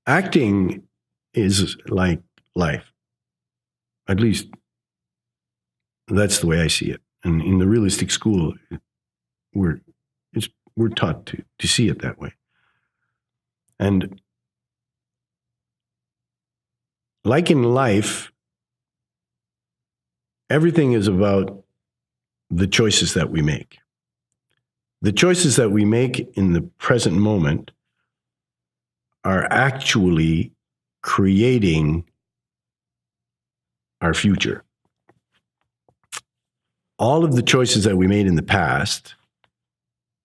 acting is like life. At least that's the way I see it. And in the realistic school, we're taught to see it that way. And like in life, everything is about the choices that we make. The choices that we make in the present moment are actually creating our future. All of the choices that we made in the past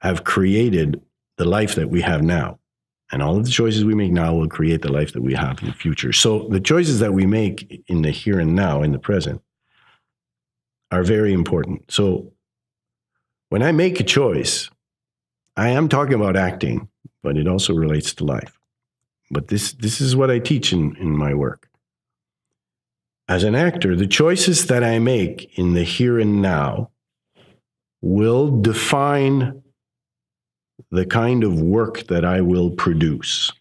have created the life that we have now. And all of the choices we make now will create the life that we have in the future. So the choices that we make in the here and now, in the present, are very important. So when I make a choice, I am talking about acting, but it also relates to life. But this is what I teach in my work. As an actor, the choices that I make in the here and now will define the kind of work that I will produce.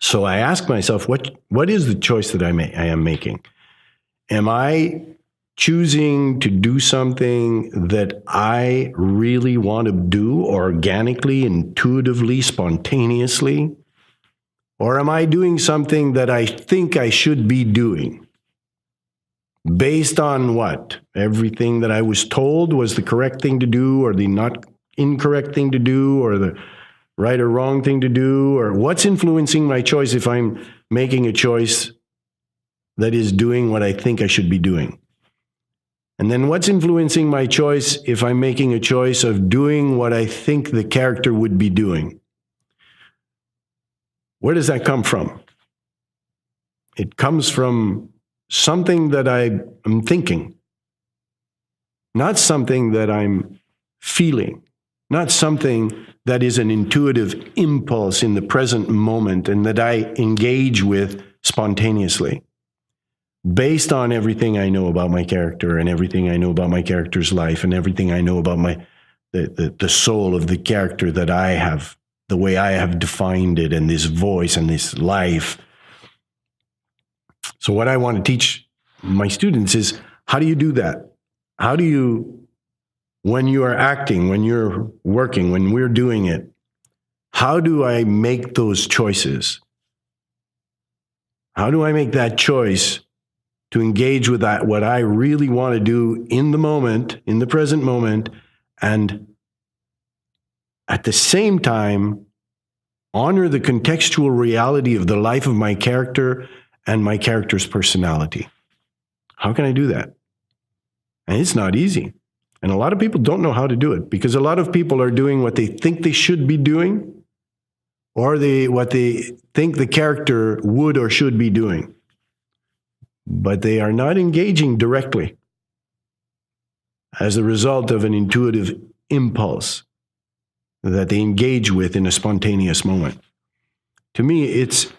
So I ask myself, what is the choice that I am making? Am I choosing to do something that I really want to do organically, intuitively, spontaneously? Or am I doing something that I think I should be doing? Based on what? Everything that I was told was the correct thing to do, or the not incorrect thing to do, or the right or wrong thing to do, or what's influencing my choice if I'm making a choice that is doing what I think I should be doing? And then what's influencing my choice if I'm making a choice of doing what I think the character would be doing? Where does that come from? It comes from something that I am thinking, not something that I'm feeling, not something that is an intuitive impulse in the present moment and that I engage with spontaneously, based on everything I know about my character and everything I know about my character's life and everything I know about the soul of the character that I have, the way I have defined it, and this voice and this life. So what I want to teach my students is, how do you do that? How do you, when you are acting, when you're working, when we're doing it, how do I make those choices? How do I make that choice to engage with that, what I really want to do in the moment, in the present moment, and at the same time, honor the contextual reality of the life of my character and my character's personality? How can I do that? And it's not easy. And a lot of people don't know how to do it, because a lot of people are doing what they think they should be doing, or what they think the character would or should be doing. But they are not engaging directly as a result of an intuitive impulse that they engage with in a spontaneous moment. To me, it's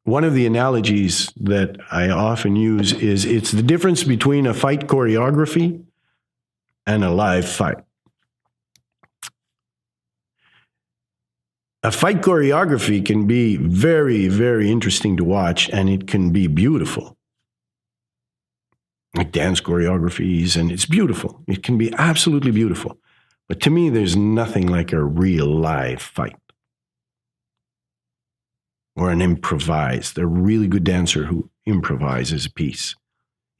one of the analogies that I often use is it's the difference between a fight choreography and a live fight. A fight choreography can be very, very interesting to watch, and it can be beautiful. Like dance choreographies, and it's beautiful. It can be absolutely beautiful. But to me, there's nothing like a real live fight. Or an improvised, a really good dancer who improvises a piece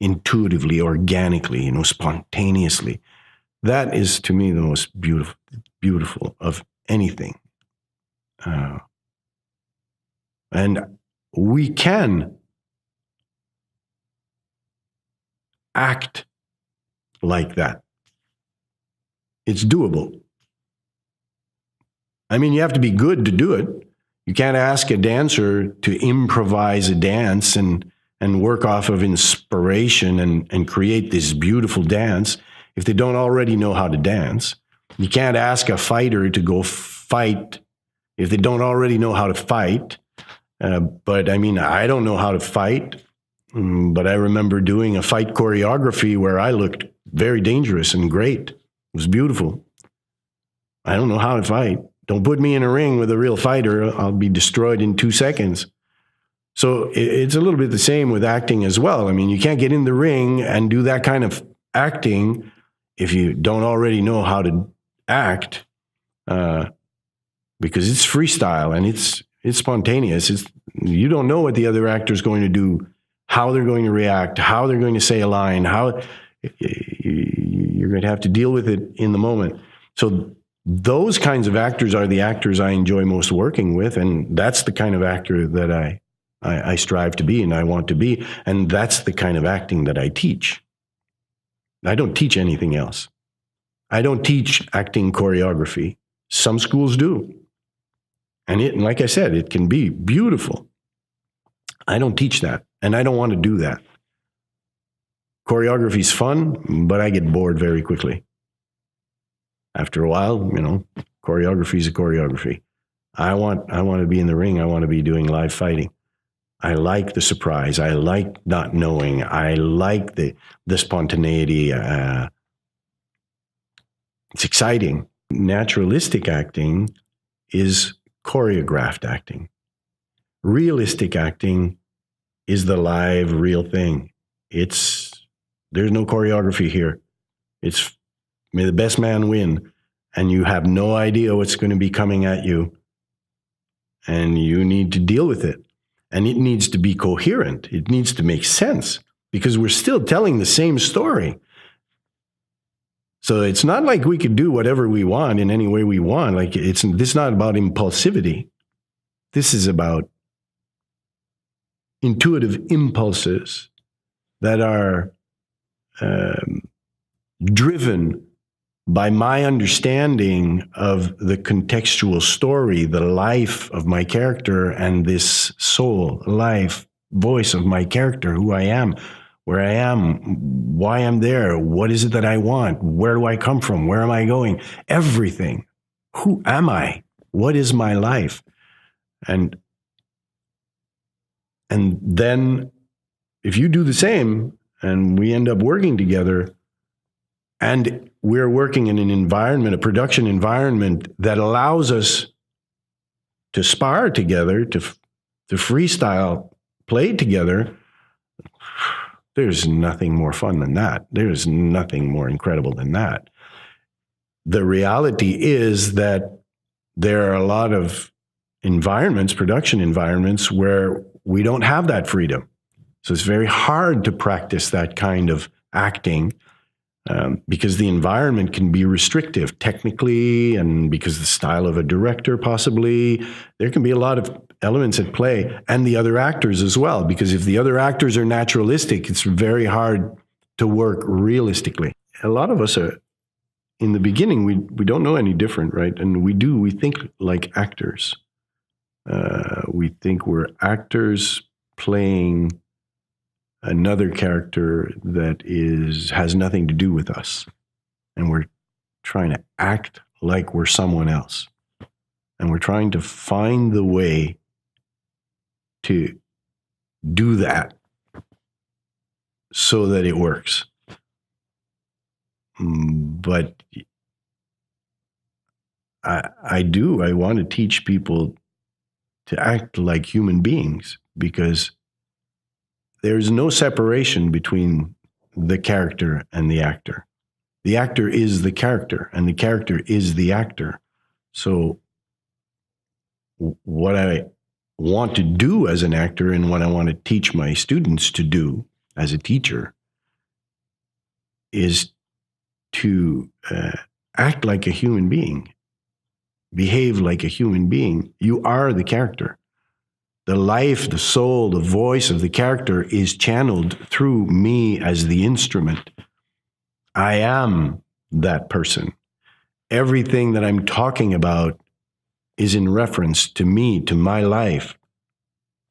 intuitively, organically, spontaneously. That is, to me, the most beautiful of anything. And we can act like that. It's doable. I mean, you have to be good to do it. You can't ask a dancer to improvise a dance and work off of inspiration and create this beautiful dance if they don't already know how to dance. You can't ask a fighter to go fight if they don't already know how to fight. But I mean, I don't know how to fight, but I remember doing a fight choreography where I looked very dangerous and great. It was beautiful. I don't know how to fight. Don't put me in a ring with a real fighter. I'll be destroyed in 2 seconds. So it's a little bit the same with acting as well. I mean, you can't get in the ring and do that kind of acting if you don't already know how to act, because it's freestyle and it's spontaneous. You don't know what the other actor is going to do, how they're going to react, how they're going to say a line, how you're going to have to deal with it in the moment. So those kinds of actors are the actors I enjoy most working with, and that's the kind of actor that I strive to be and I want to be, and that's the kind of acting that I teach. I don't teach anything else. I don't teach acting choreography. Some schools do. And like I said, it can be beautiful. I don't teach that, and I don't want to do that. Choreography is fun, but I get bored very quickly. After a while, choreography is a choreography. I want to be in the ring. I want to be doing live fighting. I like the surprise. I like not knowing. I like the spontaneity. It's exciting. Naturalistic acting is choreographed acting. Realistic acting is the live, real thing. There's no choreography here. It's may the best man win, and you have no idea what's going to be coming at you, and you need to deal with it. And it needs to be coherent. It needs to make sense, because we're still telling the same story. So it's not like we could do whatever we want in any way we want. Like this is not about impulsivity. This is about intuitive impulses that are driven by my understanding of the contextual story, the life of my character, and this soul, life, voice of my character, who I am, where I am, why I'm there, what is it that I want, where do I come from, where am I going, everything. Who am I? What is my life? And then if you do the same and we end up working together, and we're working in an environment, a production environment that allows us to spar together, to freestyle play together, there's nothing more fun than that. There's nothing more incredible than that. The reality is that there are a lot of environments, production environments, where we don't have that freedom. So it's very hard to practice that kind of acting, because the environment can be restrictive technically, and because the style of a director possibly. There can be a lot of elements at play, and the other actors as well, because if the other actors are naturalistic, it's very hard to work realistically. A lot of us are, in the beginning, we don't know any different, right? And we think like actors. We think we're actors playing another character that has nothing to do with us. And we're trying to act like we're someone else. And we're trying to find the way to do that so that it works. But I want to teach people to act like human beings, because there's no separation between the character and the actor. The actor is the character, and the character is the actor. So what I want to do as an actor, and what I want to teach my students to do as a teacher, is to act like a human being, behave like a human being. You are the character. The life, the soul, the voice of the character is channeled through me as the instrument. I am that person. Everything that I'm talking about is in reference to me, to my life,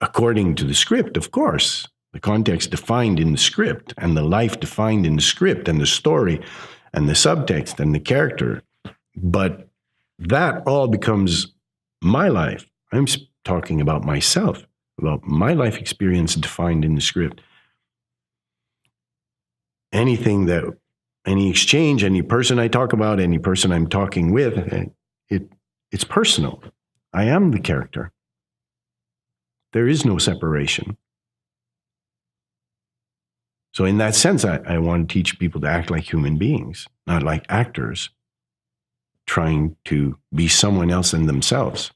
according to the script, of course. The context defined in the script, and the life defined in the script, and the story, and the subtext, and the character. But that all becomes my life. I'm talking about myself, about my life experience defined in the script. Any exchange, any person I talk about, any person I'm talking with, it's personal. I am the character. There is no separation. So in that sense, I want to teach people to act like human beings, not like actors trying to be someone else than themselves.